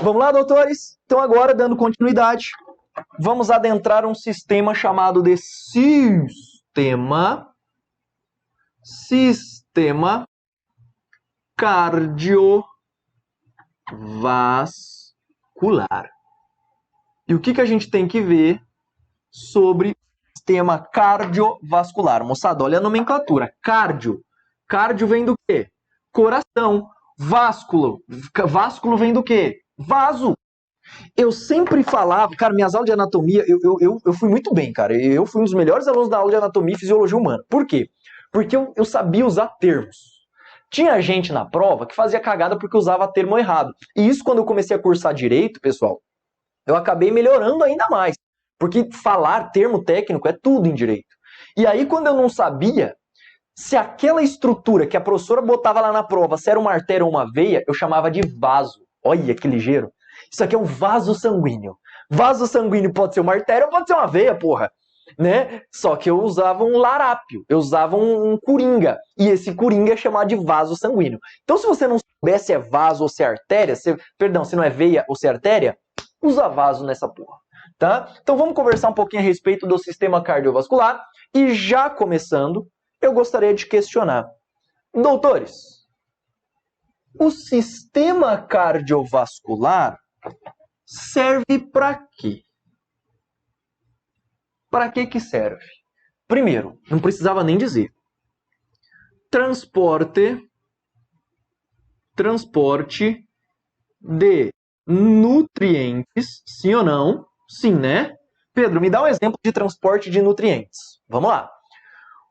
Vamos lá, doutores? Então agora, dando continuidade, vamos adentrar um sistema chamado de sistema cardiovascular. E o que a gente tem que ver sobre o sistema cardiovascular? Moçada, olha a nomenclatura. Cardio. Cardio vem do quê? Coração. Vasculo. Vasculo vem do quê? Vaso. Eu sempre falava, cara, minhas aulas de anatomia, eu fui muito bem, cara. Eu fui um dos melhores alunos da aula de anatomia e fisiologia humana. Por quê? Porque eu sabia usar termos. Tinha gente na prova que fazia cagada porque usava termo errado. E isso, quando eu comecei a cursar direito, pessoal, eu acabei melhorando ainda mais. Porque falar termo técnico é tudo em direito. E aí, quando eu não sabia, se aquela estrutura que a professora botava lá na prova, se era uma artéria ou uma veia, eu chamava de vaso. Olha que ligeiro. Isso aqui é um vaso sanguíneo. Vaso sanguíneo pode ser uma artéria ou pode ser uma veia, porra. Né? Só que eu usava um larápio, eu usava um coringa. E esse coringa é chamado de vaso sanguíneo. Então, se você não souber se é vaso ou se é artéria, se não é veia ou se é artéria, usa vaso nessa porra. Tá? Então, vamos conversar um pouquinho a respeito do sistema cardiovascular. E já começando, eu gostaria de questionar. Doutores, o sistema cardiovascular serve para quê? Para que serve? Primeiro, não precisava nem dizer. Transporte de nutrientes, sim ou não? Sim, né? Pedro, me dá um exemplo de transporte de nutrientes. Vamos lá.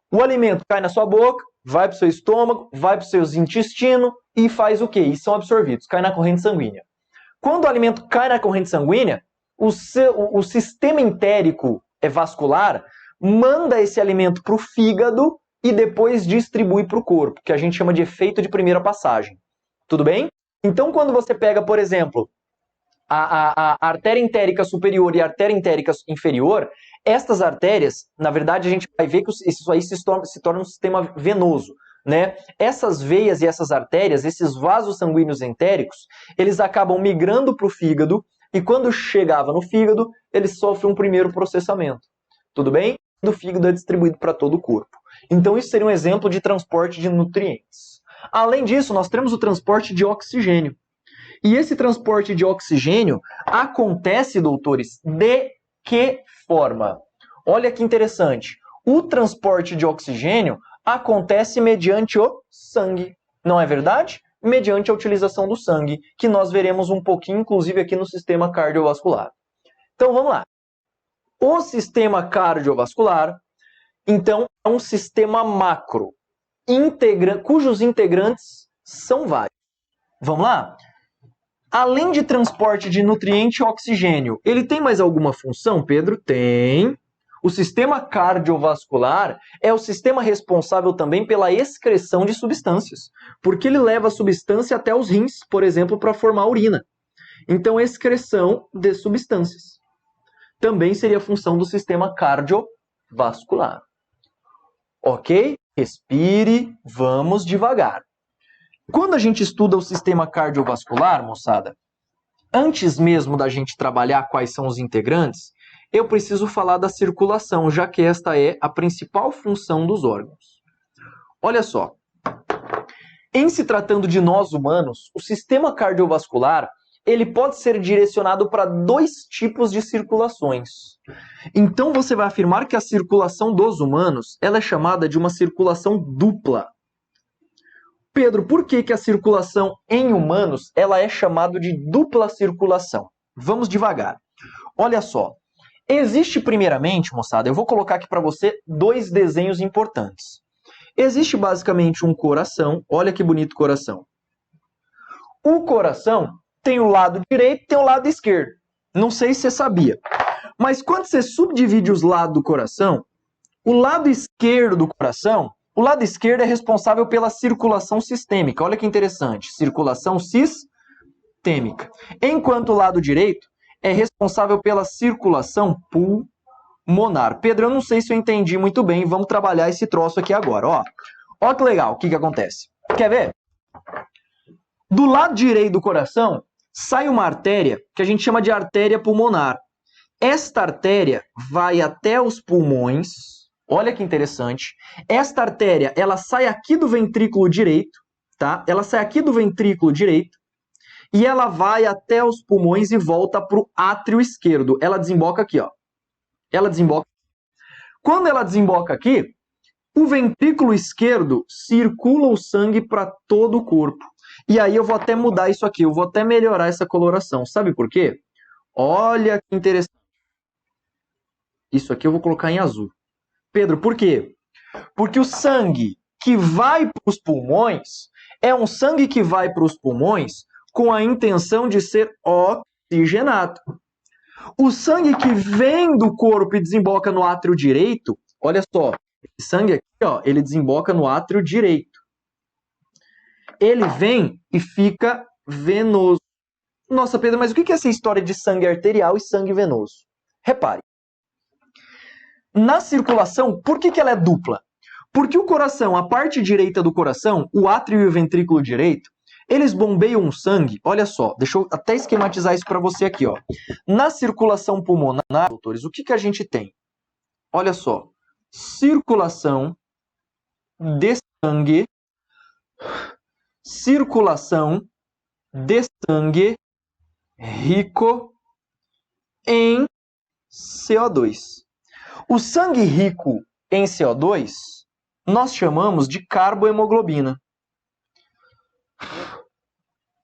O alimento cai na sua boca, vai para o seu estômago, vai para os seus intestinos e faz o quê? E são absorvidos, cai na corrente sanguínea. Quando o alimento cai na corrente sanguínea, o sistema entérico vascular manda esse alimento para o fígado e depois distribui para o corpo, que a gente chama de efeito de primeira passagem. Tudo bem? Então, quando você pega, por exemplo, a artéria entérica superior e a artéria entérica inferior, estas artérias, na verdade, a gente vai ver que isso aí se torna um sistema venoso. Né? Essas veias e essas artérias, esses vasos sanguíneos entéricos, eles acabam migrando para o fígado e quando chegava no fígado, eles sofrem um primeiro processamento. Tudo bem? Do fígado é distribuído para todo o corpo. Então isso seria um exemplo de transporte de nutrientes. Além disso, nós temos o transporte de oxigênio. E esse transporte de oxigênio acontece, doutores, de que forma? Olha que interessante. O transporte de oxigênio acontece mediante o sangue. Não é verdade? Mediante a utilização do sangue, que nós veremos um pouquinho, inclusive, aqui no sistema cardiovascular. Então, vamos lá. O sistema cardiovascular, então, é um sistema macro, cujos integrantes são vários. Vamos lá? Além de transporte de nutriente e oxigênio, ele tem mais alguma função, Pedro? Tem. O sistema cardiovascular é o sistema responsável também pela excreção de substâncias, porque ele leva a substância até os rins, por exemplo, para formar urina. Então, excreção de substâncias também seria a função do sistema cardiovascular. Ok? Respire, vamos devagar. Quando a gente estuda o sistema cardiovascular, moçada, antes mesmo da gente trabalhar quais são os integrantes, eu preciso falar da circulação, já que esta é a principal função dos órgãos. Olha só. Em se tratando de nós humanos, o sistema cardiovascular ele pode ser direcionado para dois tipos de circulações. Então você vai afirmar que a circulação dos humanos ela é chamada de uma circulação dupla. Pedro, por que a circulação em humanos ela é chamada de dupla circulação? Vamos devagar. Olha só. Existe primeiramente, moçada, eu vou colocar aqui para você dois desenhos importantes. Existe basicamente um coração, olha que bonito coração. O coração tem o lado direito e tem o lado esquerdo. Não sei se você sabia. Mas quando você subdivide os lados do coração, o lado esquerdo do coração, o lado esquerdo é responsável pela circulação sistêmica. Olha que interessante, circulação sistêmica. Enquanto o lado direito é responsável pela circulação pulmonar. Pedro, eu não sei se eu entendi muito bem. Vamos trabalhar esse troço aqui agora. Ó que legal. O que acontece? Quer ver? Do lado direito do coração, sai uma artéria que a gente chama de artéria pulmonar. Esta artéria vai até os pulmões. Olha que interessante. Esta artéria, ela sai aqui do ventrículo direito, tá? Ela sai aqui do ventrículo direito e ela vai até os pulmões e volta para o átrio esquerdo. Ela desemboca aqui, ó. Ela desemboca. Quando ela desemboca aqui, o ventrículo esquerdo circula o sangue para todo o corpo. E aí eu vou até mudar isso aqui, eu vou até melhorar essa coloração. Sabe por quê? Olha que interessante. Isso aqui eu vou colocar em azul. Pedro, por quê? Porque o sangue que vai para os pulmões é um sangue que vai para os pulmões com a intenção de ser oxigenado. O sangue que vem do corpo e desemboca no átrio direito, olha só, esse sangue aqui, ó, ele desemboca no átrio direito. Ele vem e fica venoso. Nossa, Pedro, mas o que é essa história de sangue arterial e sangue venoso? Repare. Na circulação, por que ela é dupla? Porque o coração, a parte direita do coração, o átrio e o ventrículo direito, eles bombeiam o sangue. Olha só, deixa eu até esquematizar isso para você aqui, ó. Na circulação pulmonar, doutores, o que a gente tem? Olha só, circulação de sangue rico em CO2. O sangue rico em CO2 nós chamamos de carbohemoglobina.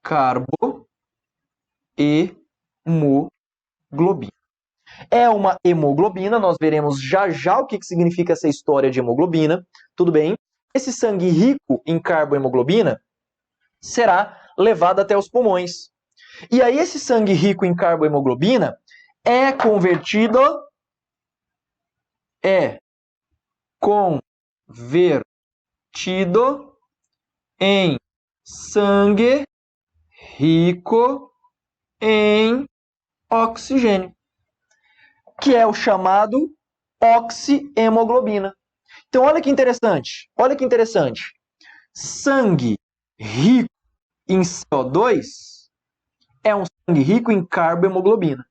Carbohemoglobina. É uma hemoglobina, nós veremos já já o que significa essa história de hemoglobina, tudo bem? Esse sangue rico em carbohemoglobina será levado até os pulmões. E aí esse sangue rico em carbohemoglobina é convertido em sangue rico em oxigênio, que é o chamado oxihemoglobina. Então, olha que interessante. Olha que interessante. Sangue rico em CO2 é um sangue rico em carbohemoglobina.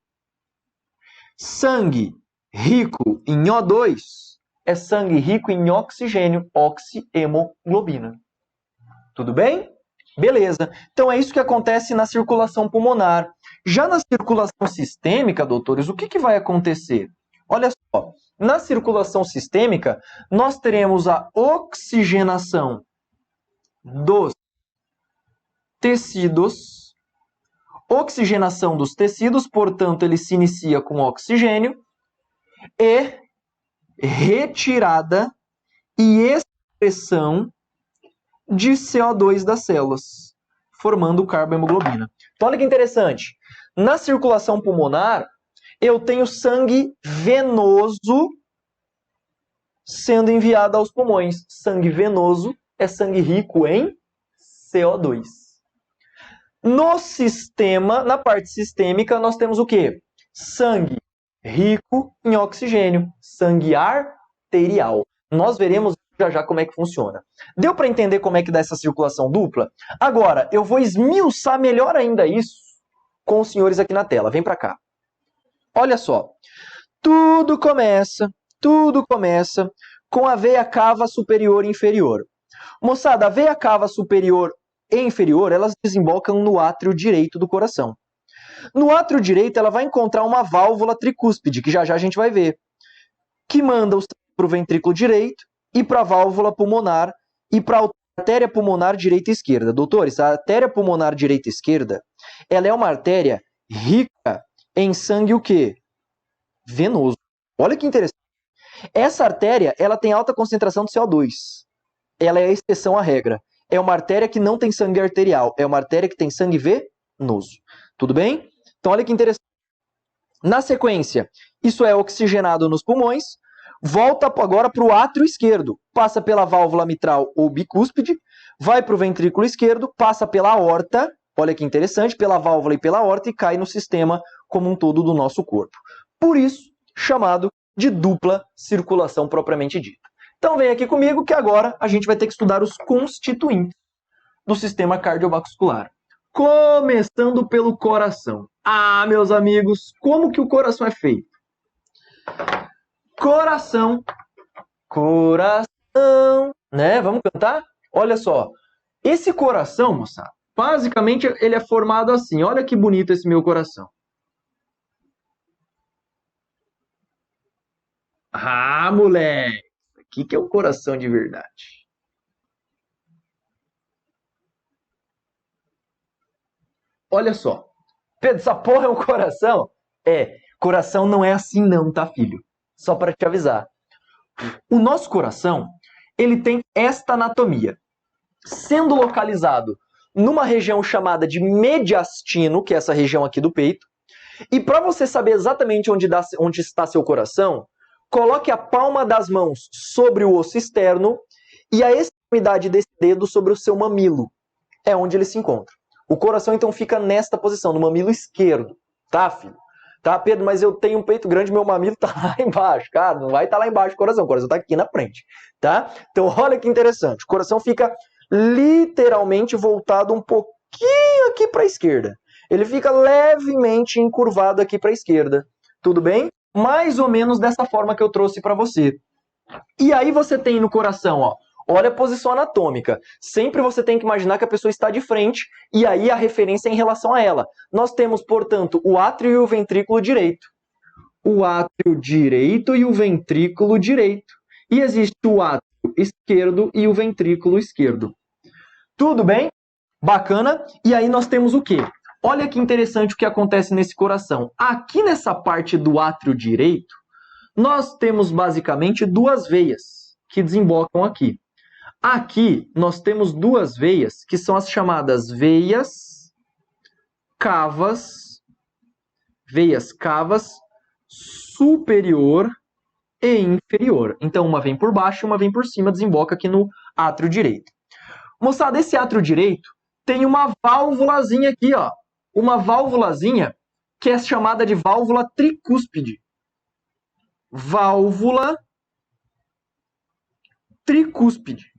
Sangue rico em O2 é sangue rico em oxigênio, oxihemoglobina. Tudo bem? Beleza. Então é isso que acontece na circulação pulmonar. Já na circulação sistêmica, doutores, o que vai acontecer? Olha só, na circulação sistêmica, nós teremos a oxigenação dos tecidos. Oxigenação dos tecidos, portanto, ele se inicia com oxigênio e retirada e expressão de CO2 das células, formando carbohemoglobina. Então, olha que interessante. Na circulação pulmonar, eu tenho sangue venoso sendo enviado aos pulmões. Sangue venoso é sangue rico em CO2. No sistema, na parte sistêmica, nós temos o quê? Sangue rico em oxigênio, sangue arterial. Nós veremos já já como é que funciona. Deu para entender como é que dá essa circulação dupla? Agora, eu vou esmiuçar melhor ainda isso com os senhores aqui na tela. Vem para cá. Olha só. Tudo começa com a veia cava superior e inferior. Moçada, a veia cava superior e inferior, elas desembocam no átrio direito do coração. No átrio direito, ela vai encontrar uma válvula tricúspide, que já já a gente vai ver, que manda o sangue para o ventrículo direito e para a válvula pulmonar e para a artéria pulmonar direita e esquerda. Doutores, a artéria pulmonar direita e esquerda, ela é uma artéria rica em sangue o quê? Venoso. Olha que interessante. Essa artéria, ela tem alta concentração de CO2. Ela é a exceção à regra. É uma artéria que não tem sangue arterial. É uma artéria que tem sangue venoso. Tudo bem? Então, olha que interessante. Na sequência, isso é oxigenado nos pulmões, volta agora para o átrio esquerdo, passa pela válvula mitral ou bicúspide, vai para o ventrículo esquerdo, passa pela aorta, olha que interessante, pela válvula e pela aorta e cai no sistema como um todo do nosso corpo. Por isso, chamado de dupla circulação propriamente dita. Então vem aqui comigo que agora a gente vai ter que estudar os constituintes do sistema cardiovascular. Começando pelo coração. Ah, meus amigos, como que o coração é feito? Coração, coração, né? Vamos cantar? Olha só, esse coração, moçada, basicamente ele é formado assim. Olha que bonito esse meu coração. Ah, moleque, aqui que é um coração de verdade. Olha só. Pedro, essa porra é um coração? É, coração não é assim não, tá, filho? Só para te avisar. O nosso coração, ele tem esta anatomia. Sendo localizado numa região chamada de mediastino, que é essa região aqui do peito. E para você saber exatamente onde está seu coração, coloque a palma das mãos sobre o osso externo e a extremidade desse dedo sobre o seu mamilo. É onde ele se encontra. O coração, então, fica nesta posição, no mamilo esquerdo. Tá, filho? Tá, Pedro, mas eu tenho um peito grande, meu mamilo tá lá embaixo. Cara, não vai estar lá embaixo o coração tá aqui na frente. Tá? Então, olha que interessante. O coração fica literalmente voltado um pouquinho aqui para a esquerda. Ele fica levemente encurvado aqui para a esquerda. Tudo bem? Mais ou menos dessa forma que eu trouxe para você. E aí você tem no coração, ó, olha a posição anatômica. Sempre você tem que imaginar que a pessoa está de frente e aí a referência é em relação a ela. Nós temos, portanto, o átrio e o ventrículo direito. O átrio direito e o ventrículo direito. E existe o átrio esquerdo e o ventrículo esquerdo. Tudo bem? Bacana? E aí nós temos o quê? Olha que interessante o que acontece nesse coração. Aqui nessa parte do átrio direito, nós temos basicamente duas veias que desembocam aqui. Aqui nós temos duas veias que são as chamadas veias cavas superior e inferior. Então uma vem por baixo e uma vem por cima, desemboca aqui no átrio direito. Moçada, esse átrio direito tem uma válvulazinha aqui, ó. Uma válvulazinha que é chamada de válvula tricúspide. Válvula tricúspide.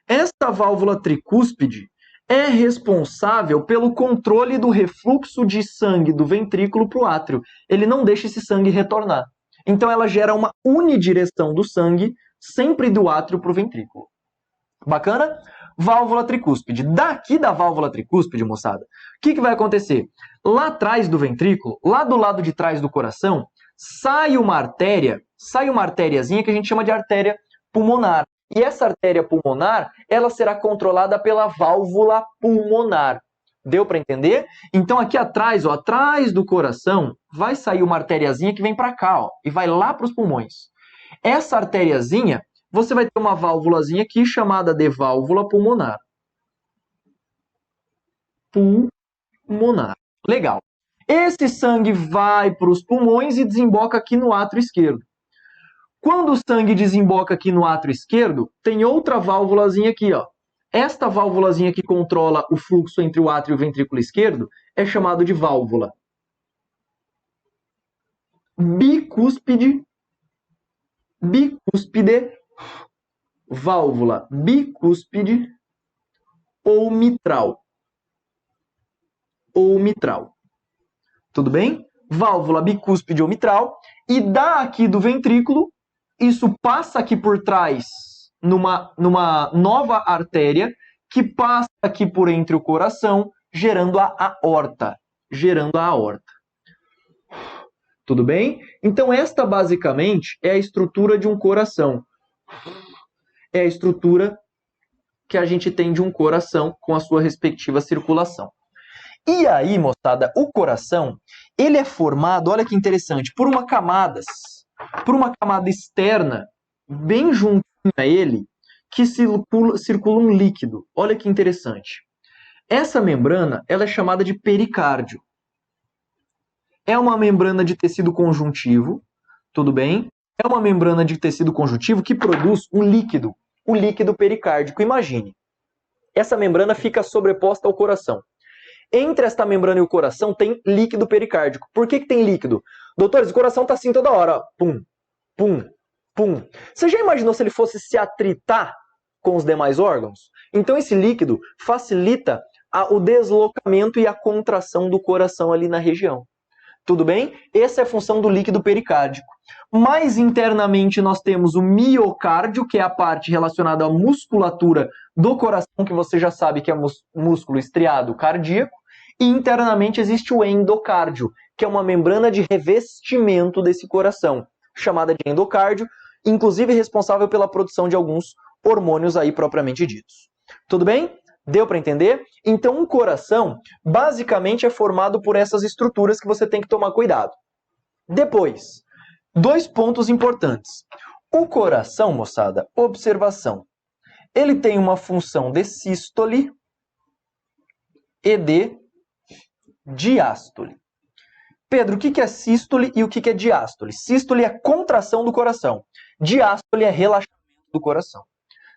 Esta válvula tricúspide é responsável pelo controle do refluxo de sangue do ventrículo para o átrio. Ele não deixa esse sangue retornar. Então ela gera uma unidireção do sangue sempre do átrio para o ventrículo. Bacana? Válvula tricúspide. Daqui da válvula tricúspide, moçada, o que vai acontecer? Lá atrás do ventrículo, lá do lado de trás do coração, sai uma artériazinha que a gente chama de artéria pulmonar. E essa artéria pulmonar, ela será controlada pela válvula pulmonar. Deu para entender? Então aqui atrás, ó, atrás do coração, vai sair uma artériazinha que vem para cá, ó, e vai lá para os pulmões. Essa artériazinha, você vai ter uma válvulazinha aqui chamada de válvula pulmonar. Pulmonar. Legal. Esse sangue vai para os pulmões e desemboca aqui no átrio esquerdo. Quando o sangue desemboca aqui no átrio esquerdo, tem outra válvulazinha aqui, ó. Esta válvulazinha que controla o fluxo entre o átrio e o ventrículo esquerdo é chamado de válvula bicúspide, válvula bicúspide ou mitral. Tudo bem? Válvula bicúspide ou mitral. E daqui do ventrículo, isso passa aqui por trás numa nova artéria que passa aqui por entre o coração, gerando a aorta. Tudo bem? Então esta basicamente é a estrutura de um coração. É a estrutura que a gente tem de um coração com a sua respectiva circulação. E aí, moçada, o coração, ele é formado, olha que interessante, por uma camada externa, bem juntinho a ele, que circula um líquido. Olha que interessante. Essa membrana, ela é chamada de pericárdio. É uma membrana de tecido conjuntivo, tudo bem? É uma membrana de tecido conjuntivo que produz um líquido, o líquido pericárdico. Imagine, essa membrana fica sobreposta ao coração. Entre esta membrana e o coração tem líquido pericárdico. Por que tem líquido? Doutores, o coração está assim toda hora, ó. Pum, pum, pum. Você já imaginou se ele fosse se atritar com os demais órgãos? Então esse líquido facilita o deslocamento e a contração do coração ali na região. Tudo bem? Essa é a função do líquido pericárdico. Mais internamente nós temos o miocárdio, que é a parte relacionada à musculatura do coração, que você já sabe que é músculo estriado cardíaco. E internamente existe o endocárdio, que é uma membrana de revestimento desse coração, chamada de endocárdio, inclusive responsável pela produção de alguns hormônios aí propriamente ditos. Tudo bem? Deu para entender? Então, um coração basicamente é formado por essas estruturas que você tem que tomar cuidado. Depois, 2 pontos importantes. O coração, moçada, observação, ele tem uma função de sístole e de diástole. Pedro, o que é sístole e o que é diástole? Sístole é contração do coração. Diástole é relaxamento do coração.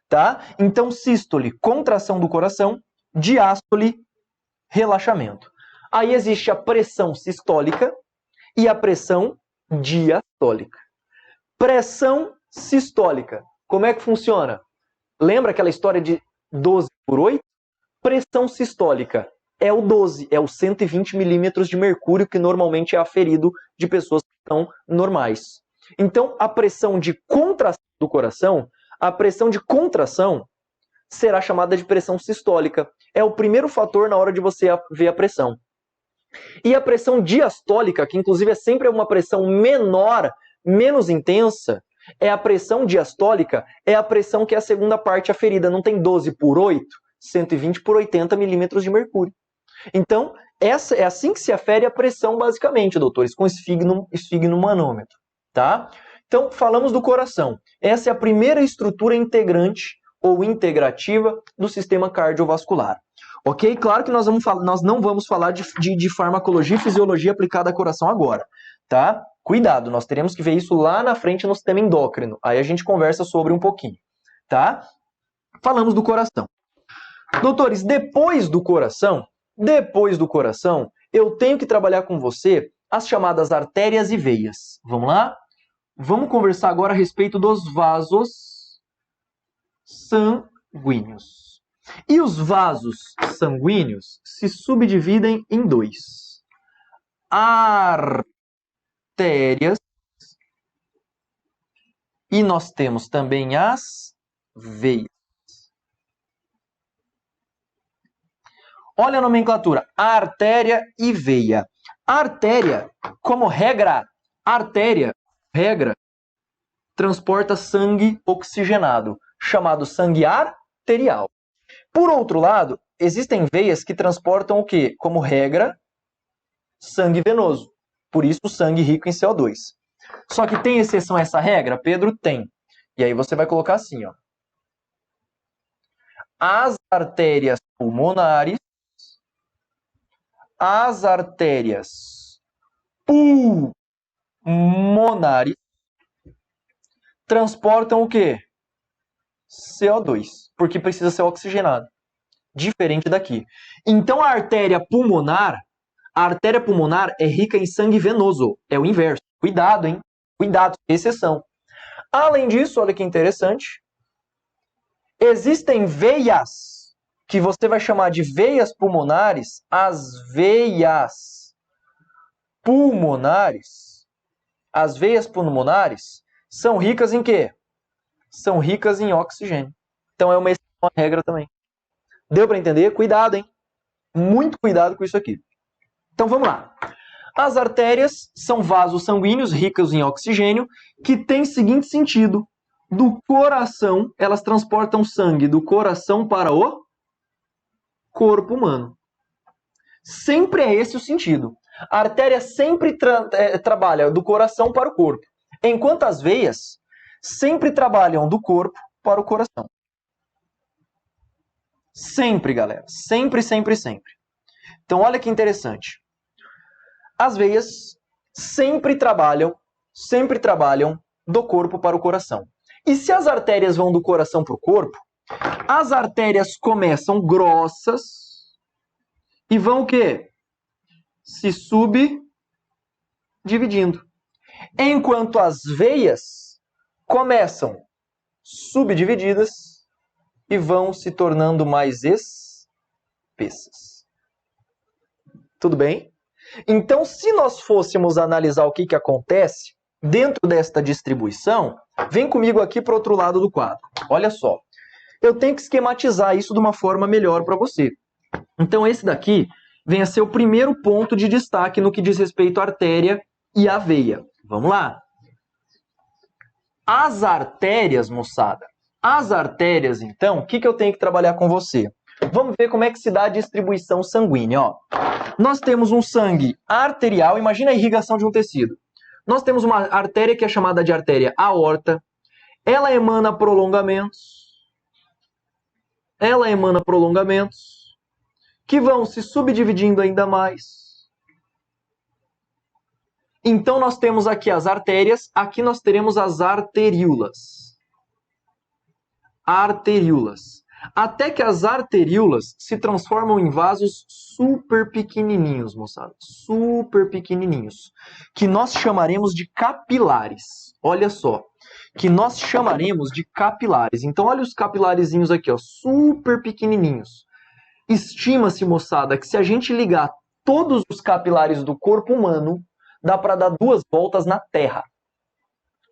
Tá? Então, sístole, contração do coração. Diástole, relaxamento. Aí existe a pressão sistólica e a pressão diastólica. Pressão sistólica. Como é que funciona? Lembra aquela história de 12 por 8? Pressão sistólica é o 12, é o 120 milímetros de mercúrio, que normalmente é aferido de pessoas que estão normais. Então, a pressão de contração do coração, a pressão de contração será chamada de pressão sistólica. É o primeiro fator na hora de você ver a pressão. E a pressão diastólica, que inclusive é sempre uma pressão menor, menos intensa, é a pressão diastólica, é a pressão que é a segunda parte aferida. Não tem 12 por 8, 120 por 80 milímetros de mercúrio. Então, essa é assim que se afere a pressão, basicamente, doutores, com esfigmomanômetro, tá? Então, falamos do coração. Essa é a primeira estrutura integrante ou integrativa do sistema cardiovascular. Ok? Claro que nós não vamos falar de farmacologia e fisiologia aplicada ao coração agora, tá? Cuidado, nós teremos que ver isso lá na frente no sistema endócrino. Aí a gente conversa sobre um pouquinho, tá? Falamos do coração. Doutores, depois do coração, eu tenho que trabalhar com você as chamadas artérias e veias. Vamos lá? Vamos conversar agora a respeito dos vasos sanguíneos. E os vasos sanguíneos se subdividem em 2. Artérias e nós temos também as veias. Olha a nomenclatura, artéria e veia. Artéria, como regra, transporta sangue oxigenado, chamado sangue arterial. Por outro lado, existem veias que transportam o quê? Como regra, sangue venoso. Por isso, sangue rico em CO2. Só que tem exceção a essa regra? Pedro, tem. E aí você vai colocar assim, ó. As artérias pulmonares transportam o quê? CO2, porque precisa ser oxigenado. Diferente daqui. Então a artéria pulmonar é rica em sangue venoso. É o inverso. Cuidado, hein? Cuidado, exceção. Além disso, olha que interessante. Existem veias que você vai chamar de veias pulmonares. As veias pulmonares são ricas em quê? São ricas em oxigênio. Então é uma exceção à regra também. Deu para entender? Cuidado, hein? Muito cuidado com isso aqui. Então vamos lá. As artérias são vasos sanguíneos ricos em oxigênio que têm o seguinte sentido. Do coração, elas transportam sangue do coração para o corpo humano. Sempre é esse o sentido. A artéria sempre trabalha do coração para o corpo, enquanto as veias sempre trabalham do corpo para o coração. Sempre, galera. Sempre, sempre, sempre. Então, olha que interessante. As veias sempre trabalham do corpo para o coração. E se as artérias vão do coração para o corpo, as artérias começam grossas e vão o quê? Se subdividindo. Enquanto as veias começam subdivididas e vão se tornando mais espessas. espessas. Tudo bem? Então, se nós fôssemos analisar o que acontece dentro desta distribuição, vem comigo aqui para o outro lado do quadro. Olha só. Eu tenho que esquematizar isso de uma forma melhor para você. Então, esse daqui vem a ser o primeiro ponto de destaque no que diz respeito à artéria e à veia. Vamos lá. As artérias, moçada. As artérias, então, o que eu tenho que trabalhar com você? Vamos ver como é que se dá a distribuição sanguínea. Ó. Nós temos um sangue arterial, imagina a irrigação de um tecido. Nós temos uma artéria que é chamada de artéria aorta. Ela emana prolongamentos. Que vão se subdividindo ainda mais. Então, nós temos aqui as artérias, aqui nós teremos as arteríolas. Até que as arteríolas se transformam em vasos super pequenininhos, moçada. Super pequenininhos. Que nós chamaremos de capilares. Olha só. Que nós chamaremos de capilares. Então, olha os capilarizinhos aqui, ó, super pequenininhos. Estima-se, moçada, que se a gente ligar todos os capilares do corpo humano, dá para dar 2 voltas na Terra.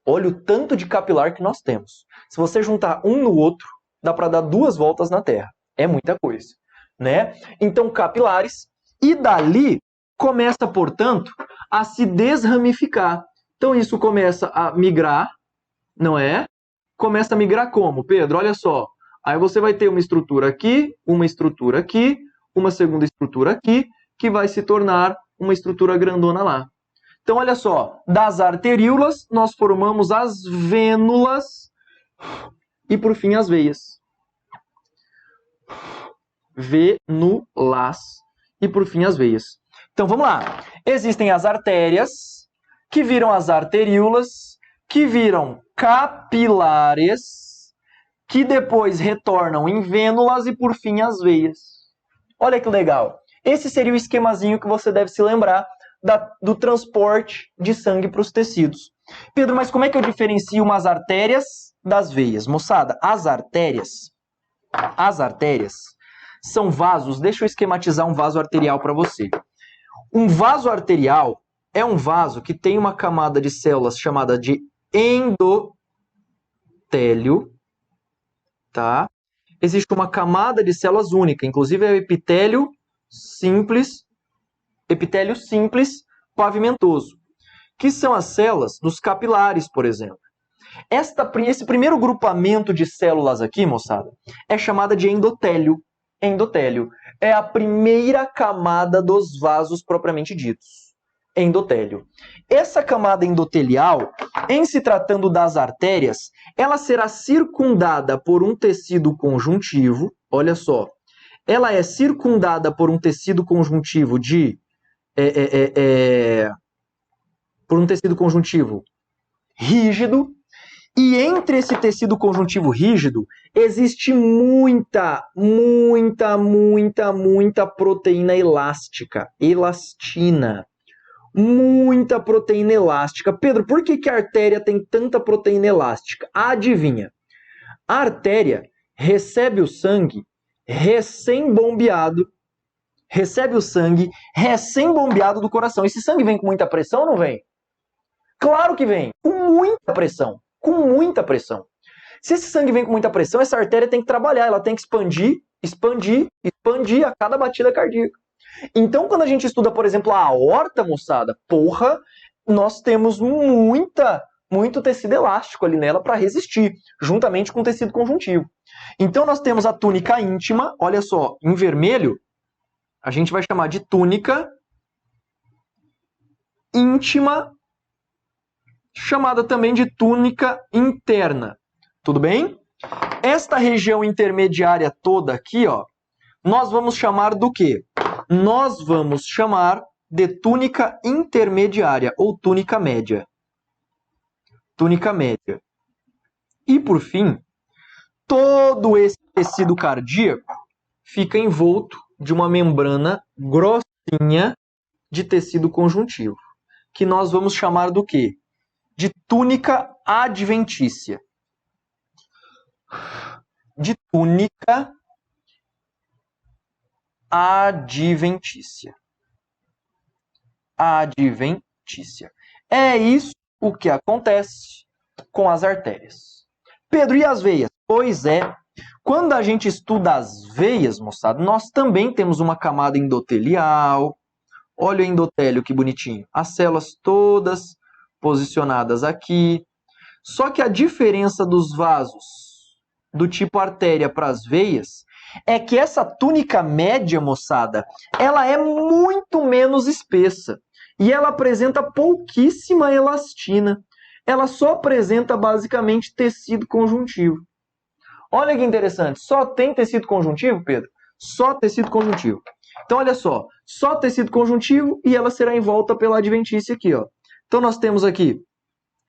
Olha o tanto de capilar que nós temos. Se você juntar um no outro, dá para dar 2 voltas na Terra. É muita coisa, né? Então, capilares. E dali começa, portanto, a se desramificar. Então, isso começa a migrar, não é? Começa a migrar como, Pedro? Olha só. Aí você vai ter uma estrutura aqui, uma segunda estrutura aqui, que vai se tornar uma estrutura grandona lá. Então, olha só, das arteríolas, nós formamos as vênulas e, por fim, as veias. Vênulas e, por fim, as veias. Então, vamos lá. Existem as artérias, que viram as arteríolas, que viram capilares, que depois retornam em vênulas e, por fim, as veias. Olha que legal. Esse seria o esquemazinho que você deve se lembrar do transporte de sangue para os tecidos. Pedro, mas como é que eu diferencio umas artérias das veias? Moçada, as artérias são vasos. Deixa eu esquematizar um vaso arterial para você. Um vaso arterial é um vaso que tem uma camada de células chamada de endotélio, tá? Existe uma camada de células única, inclusive é o epitélio simples pavimentoso, que são as células dos capilares, por exemplo. Esse primeiro grupamento de células aqui, moçada, é chamada de endotélio. Endotélio é a primeira camada dos vasos propriamente ditos. Endotélio. Essa camada endotelial, em se tratando das artérias, ela será circundada por um tecido conjuntivo. Olha só, ela é circundada por um tecido conjuntivo rígido, e entre esse tecido conjuntivo rígido existe muita proteína elástica, elastina. Muita proteína elástica. Pedro, por que a artéria tem tanta proteína elástica? Adivinha? A artéria recebe o sangue recém-bombeado do coração. Esse sangue vem com muita pressão ou não vem? Claro que vem, com muita pressão. Se esse sangue vem com muita pressão, essa artéria tem que trabalhar, ela tem que expandir a cada batida cardíaca. Então, quando a gente estuda, por exemplo, a aorta, moçada, nós temos muito tecido elástico ali nela para resistir, juntamente com o tecido conjuntivo. Então, nós temos a túnica íntima, olha só, em vermelho, a gente vai chamar de túnica íntima, chamada também de túnica interna. Tudo bem? Esta região intermediária toda aqui, ó, nós vamos chamar do quê? Nós vamos chamar de túnica intermediária ou túnica média. Túnica média. E, por fim, todo esse tecido cardíaco fica envolto de uma membrana grossinha de tecido conjuntivo, que nós vamos chamar do quê? De túnica adventícia. De túnica adventícia. Adventícia. É isso o que acontece com as artérias. Pedro, e as veias? Pois é, quando a gente estuda as veias, moçada, nós também temos uma camada endotelial. Olha o endotélio, que bonitinho. As células todas posicionadas aqui. Só que a diferença dos vasos do tipo artéria para as veias é que essa túnica média, moçada, ela é muito menos espessa. E ela apresenta pouquíssima elastina. Ela só apresenta basicamente tecido conjuntivo. Olha que interessante. Só tem tecido conjuntivo, Pedro? Só tecido conjuntivo. Então, olha só tecido conjuntivo e ela será envolta pela adventícia aqui, ó. Então, nós temos aqui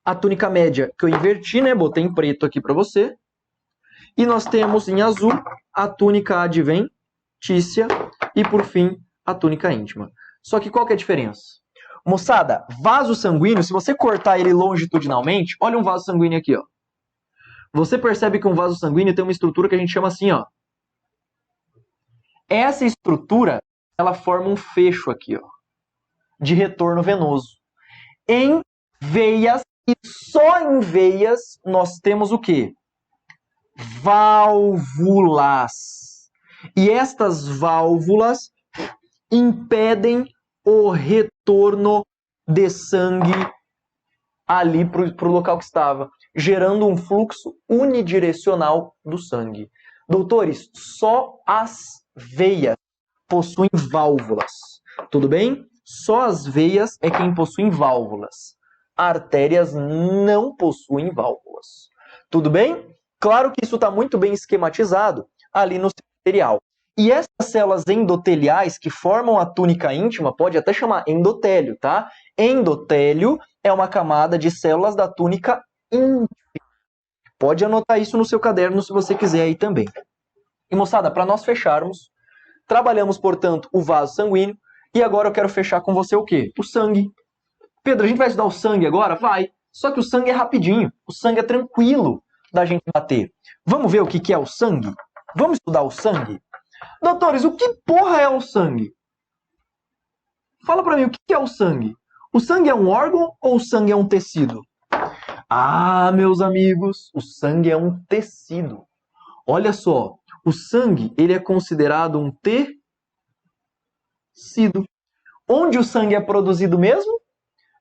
a túnica média que eu inverti, né? Botei em preto aqui para você. E nós temos em azul a túnica adventícia e, por fim, a túnica íntima. Só que qual que é a diferença? Moçada, vaso sanguíneo, se você cortar ele longitudinalmente, olha um vaso sanguíneo aqui, ó. Você percebe que um vaso sanguíneo tem uma estrutura que a gente chama assim, ó. Essa estrutura, ela forma um fecho aqui, ó, de retorno venoso. Em veias, e só em veias, nós temos o quê? Válvulas. E estas válvulas impedem o retorno de sangue ali para o local que estava, gerando um fluxo unidirecional do sangue. Doutores, só as veias possuem válvulas. Tudo bem? Só as veias é quem possui válvulas. Artérias não possuem válvulas. Tudo bem? Claro que isso está muito bem esquematizado ali no material. E essas células endoteliais que formam a túnica íntima, pode até chamar endotélio, tá? Endotélio é uma camada de células da túnica íntima. Pode anotar isso no seu caderno se você quiser aí também. E moçada, para nós fecharmos, trabalhamos, portanto, o vaso sanguíneo. E agora eu quero fechar com você o quê? O sangue. Pedro, a gente vai estudar o sangue agora? Vai. Só que o sangue é rapidinho. O sangue é tranquilo da gente bater. Vamos ver o que é o sangue? Vamos estudar o sangue? Doutores, o que porra é o sangue? Fala pra mim, o que é o sangue? O sangue é um órgão ou o sangue é um tecido? Ah, meus amigos, o sangue é um tecido. Olha só, o sangue ele é considerado um tecido. Onde o sangue é produzido mesmo?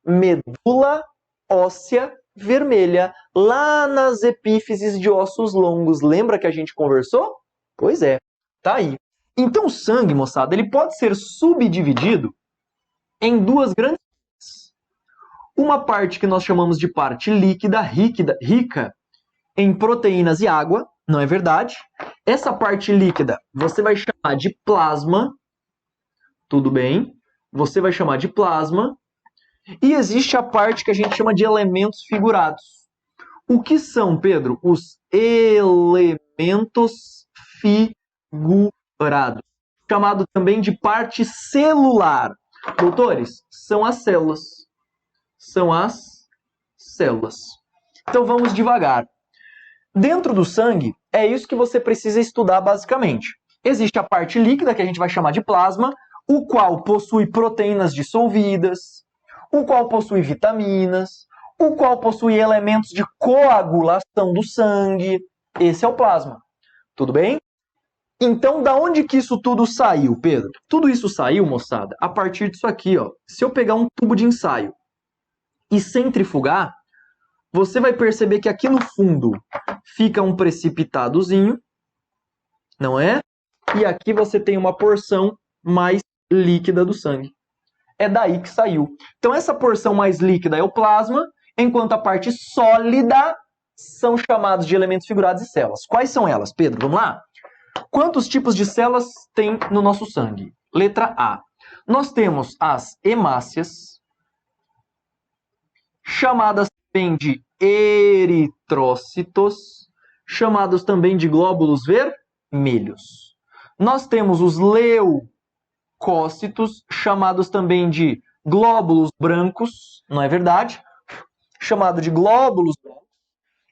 Medula óssea vermelha, lá nas epífises de ossos longos. Lembra que a gente conversou? Pois é, tá aí. Então o sangue, moçada, ele pode ser subdividido em duas grandes partes. Uma parte que nós chamamos de parte líquida, rica em proteínas e água, não é verdade? Essa parte líquida você vai chamar de plasma, tudo bem? Você vai chamar de plasma. E existe a parte que a gente chama de elementos figurados. O que são, Pedro? Os elementos figurados, chamado também de parte celular. Doutores, são as células. São as células. Então vamos devagar. Dentro do sangue, é isso que você precisa estudar basicamente. Existe a parte líquida, que a gente vai chamar de plasma, o qual possui proteínas dissolvidas, o qual possui vitaminas, o qual possui elementos de coagulação do sangue. Esse é o plasma. Tudo bem? Então, da onde que isso tudo saiu, Pedro? Tudo isso saiu, moçada, a partir disso aqui, ó. Se eu pegar um tubo de ensaio e centrifugar, você vai perceber que aqui no fundo fica um precipitadozinho, não é? E aqui você tem uma porção mais líquida do sangue. É daí que saiu. Então essa porção mais líquida é o plasma, enquanto a parte sólida são chamados de elementos figurados e células. Quais são elas, Pedro? Vamos lá? Quantos tipos de células tem no nosso sangue? Letra A. Nós temos as hemácias, chamadas também de eritrócitos, chamados também de glóbulos vermelhos. Nós temos os leucócitos, chamados também de glóbulos brancos, não é verdade? Chamado de glóbulos brancos.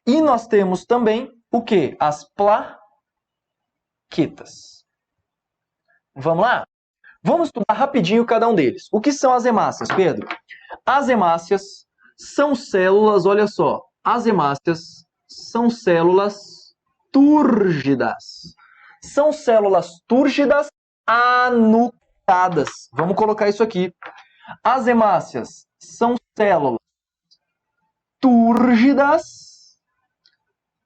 E nós temos também o quê? As plaquetas. Vamos lá? Vamos estudar rapidinho cada um deles. O que são as hemácias, Pedro? As hemácias são células, olha só, as hemácias são células túrgidas. São células túrgidas anucleadas. Vamos colocar isso aqui. As hemácias são células túrgidas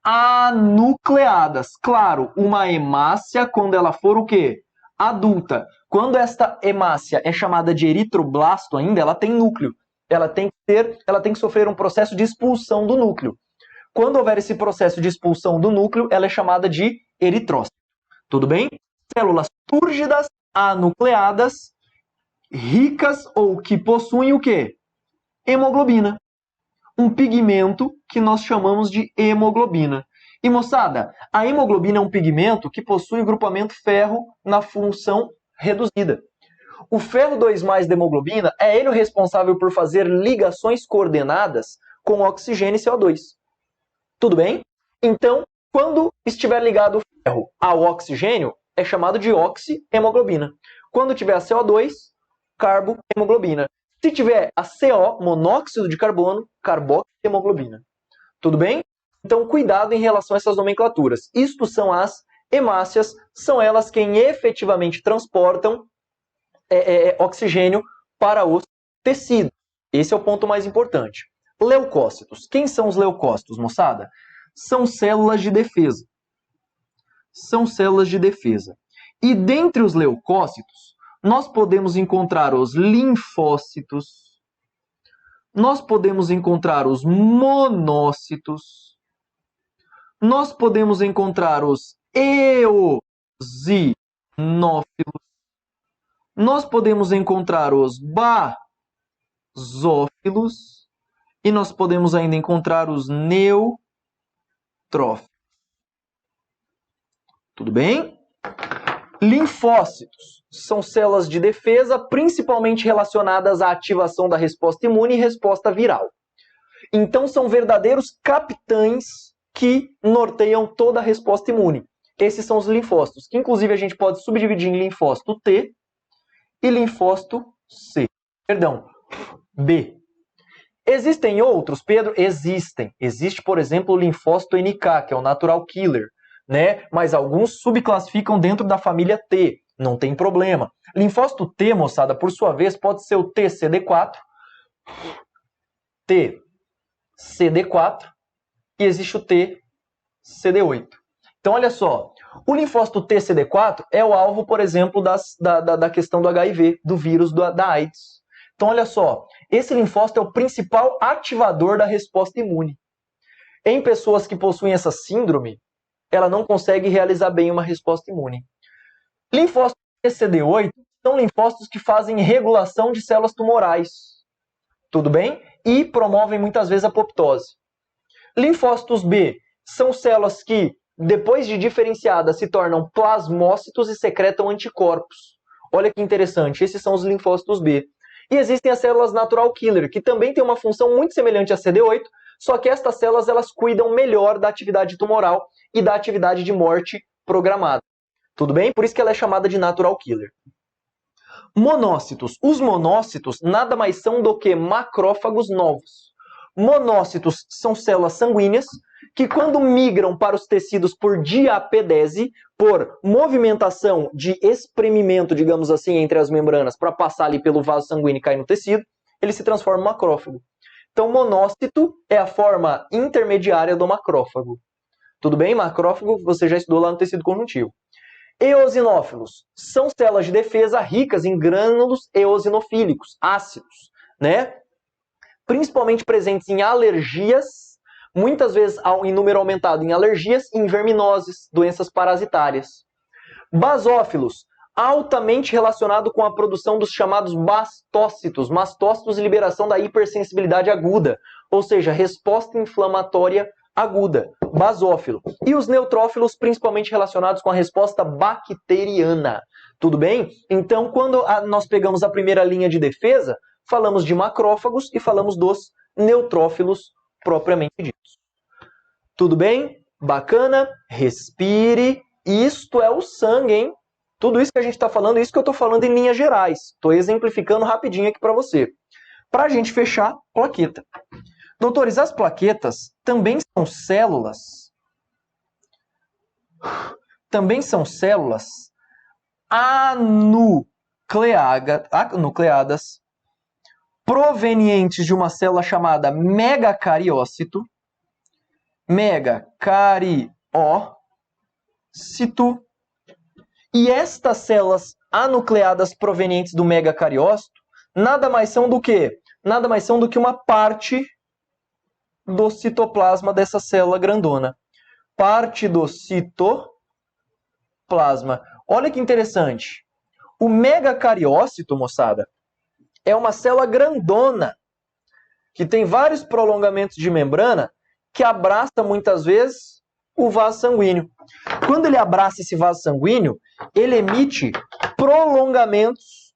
anucleadas. Claro, uma hemácia, quando ela for o quê? Adulta. Quando esta hemácia é chamada de eritroblasto ainda, ela tem núcleo. Ela tem que sofrer um processo de expulsão do núcleo. Quando houver esse processo de expulsão do núcleo, ela é chamada de eritrócito. Tudo bem? Células túrgidas anucleadas, ricas ou que possuem o quê? Hemoglobina. Um pigmento que nós chamamos de hemoglobina. E, moçada, a hemoglobina é um pigmento que possui o grupamento ferro na função reduzida. O ferro 2+ da hemoglobina é ele o responsável por fazer ligações coordenadas com oxigênio e CO2. Tudo bem? Então, quando estiver ligado o ferro ao oxigênio, é chamado de oxihemoglobina. Quando tiver a CO2, carbohemoglobina. Se tiver a CO, monóxido de carbono, carboxiemoglobina. Tudo bem? Então, cuidado em relação a essas nomenclaturas. Isto são as hemácias, são elas quem efetivamente transportam oxigênio para os tecidos. Esse é o ponto mais importante. Leucócitos. Quem são os leucócitos, moçada? São células de defesa. São células de defesa. E dentre os leucócitos, nós podemos encontrar os linfócitos, nós podemos encontrar os monócitos, nós podemos encontrar os eosinófilos, nós podemos encontrar os basófilos e nós podemos ainda encontrar os neutrófilos. Tudo bem? Linfócitos são células de defesa, principalmente relacionadas à ativação da resposta imune e resposta viral. Então, são verdadeiros capitães que norteiam toda a resposta imune. Esses são os linfócitos, que inclusive a gente pode subdividir em linfócito T e linfócito C. Perdão, B. Existem outros, Pedro? Existem. Existe, por exemplo, o linfócito NK, que é o natural killer, né? Mas alguns subclassificam dentro da família T. Não tem problema. Linfócito T, moçada, por sua vez, pode ser o TCD4, TCD4 e existe o TCD8. Então, olha só. O linfócito TCD4 é o alvo, por exemplo, da questão do HIV, do vírus da AIDS. Então, olha só. Esse linfócito é o principal ativador da resposta imune. Em pessoas que possuem essa síndrome, ela não consegue realizar bem uma resposta imune. Linfócitos TCD8 são linfócitos que fazem regulação de células tumorais. Tudo bem? E promovem muitas vezes a apoptose. Linfócitos B são células que, depois de diferenciadas, se tornam plasmócitos e secretam anticorpos. Olha que interessante, esses são os linfócitos B. E existem as células natural killer, que também têm uma função muito semelhante à CD8, só que estas células elas cuidam melhor da atividade tumoral e da atividade de morte programada. Tudo bem? Por isso que ela é chamada de natural killer. Monócitos. Os monócitos nada mais são do que macrófagos novos. Monócitos são células sanguíneas que, quando migram para os tecidos por diapedese, por movimentação de espremimento, digamos assim, entre as membranas para passar ali pelo vaso sanguíneo e cair no tecido, ele se transforma em macrófago. Então, monócito é a forma intermediária do macrófago. Tudo bem? Macrófago você já estudou lá no tecido conjuntivo. Eosinófilos são células de defesa ricas em grânulos eosinofílicos, ácidos, né? Principalmente presentes em alergias, muitas vezes em número aumentado em alergias e em verminoses, doenças parasitárias. Basófilos, altamente relacionado com a produção dos chamados mastócitos, mastócitos e liberação da hipersensibilidade aguda, ou seja, resposta inflamatória aguda, basófilo. E os neutrófilos, principalmente relacionados com a resposta bacteriana. Tudo bem? Então, quando nós pegamos a primeira linha de defesa, falamos de macrófagos e falamos dos neutrófilos propriamente ditos. Tudo bem? Bacana? Respire. Isto é o sangue, hein? Tudo isso que a gente está falando, isso que eu estou falando em linhas gerais. Estou exemplificando rapidinho aqui para você. Para a gente fechar, plaqueta. Doutores, as plaquetas também são células. Também são células anucleadas provenientes de uma célula chamada megacariócito. Megacariócito. E estas células anucleadas provenientes do megacariócito nada mais são do que? Nada mais são do que uma parte do citoplasma dessa célula grandona. Parte do citoplasma. Olha que interessante. O megacariócito, moçada, é uma célula grandona que tem vários prolongamentos de membrana que abraça muitas vezes o vaso sanguíneo. Quando ele abraça esse vaso sanguíneo, ele emite prolongamentos,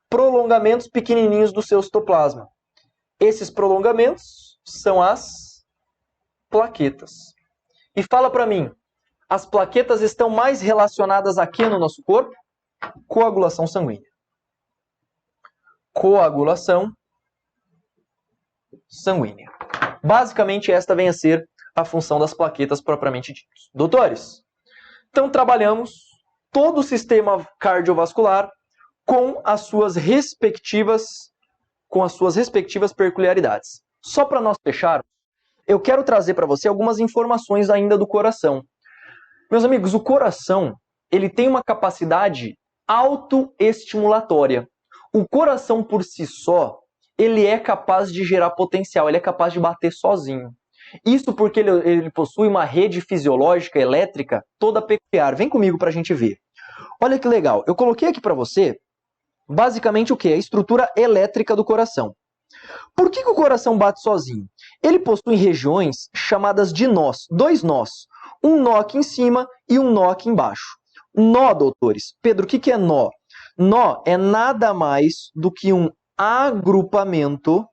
prolongamentos pequenininhos do seu citoplasma. Esses prolongamentos são as plaquetas. E fala para mim, as plaquetas estão mais relacionadas a quê no nosso corpo? Coagulação sanguínea. Coagulação sanguínea. Basicamente, esta vem a ser a função das plaquetas propriamente ditas. Doutores, então trabalhamos todo o sistema cardiovascular com as suas respectivas peculiaridades. Só para nós fecharmos, eu quero trazer para você algumas informações ainda do coração. Meus amigos, o coração, ele tem uma capacidade autoestimulatória. O coração por si só, ele é capaz de gerar potencial, ele é capaz de bater sozinho. Isso porque ele possui uma rede fisiológica elétrica toda peculiar. Vem comigo para a gente ver. Olha que legal, eu coloquei aqui para você, basicamente o que? A estrutura elétrica do coração. Por que o coração bate sozinho? Ele possui regiões chamadas de nós, dois nós. Um nó aqui em cima e um nó aqui embaixo. Nó, doutores. Pedro, o que é nó? Nó é nada mais do que um agrupamento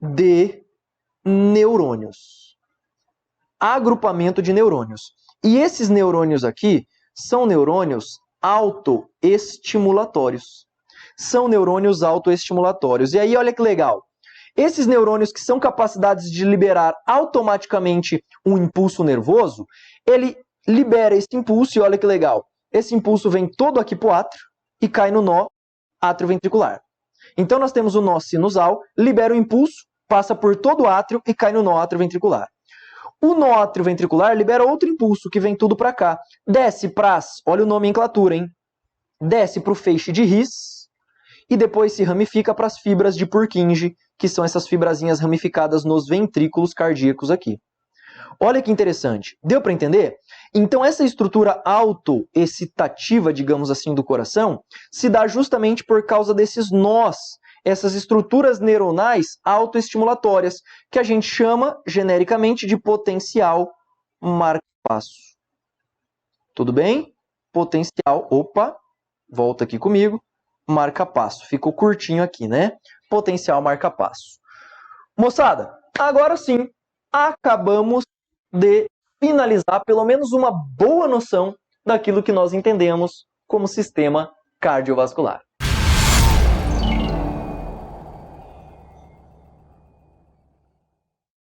de neurônios. Agrupamento de neurônios. E esses neurônios aqui são neurônios autoestimulatórios. São neurônios autoestimulatórios. E aí, olha que legal. Esses neurônios que são capacidades de liberar automaticamente um impulso nervoso, ele libera esse impulso e olha que legal. Esse impulso vem todo aqui para o átrio e cai no nó atrioventricular. Então nós temos o nó sinusal, libera o impulso, passa por todo o átrio e cai no nó atrioventricular. O nó atrioventricular libera outro impulso que vem tudo para cá. Desce para olha a nomenclatura, hein? Desce para o feixe de His e depois se ramifica para as fibras de Purkinje, que são essas fibrazinhas ramificadas nos ventrículos cardíacos aqui. Olha que interessante. Deu para entender? Então essa estrutura autoexcitativa, digamos assim, do coração, se dá justamente por causa desses nós, essas estruturas neuronais autoestimulatórias, que a gente chama genericamente de potencial marca-passo. Tudo bem? Potencial, opa, volta aqui comigo, marca-passo. Ficou curtinho aqui, né? Potencial marca-passo. Moçada, agora sim, acabamos de finalizar pelo menos uma boa noção daquilo que nós entendemos como sistema cardiovascular.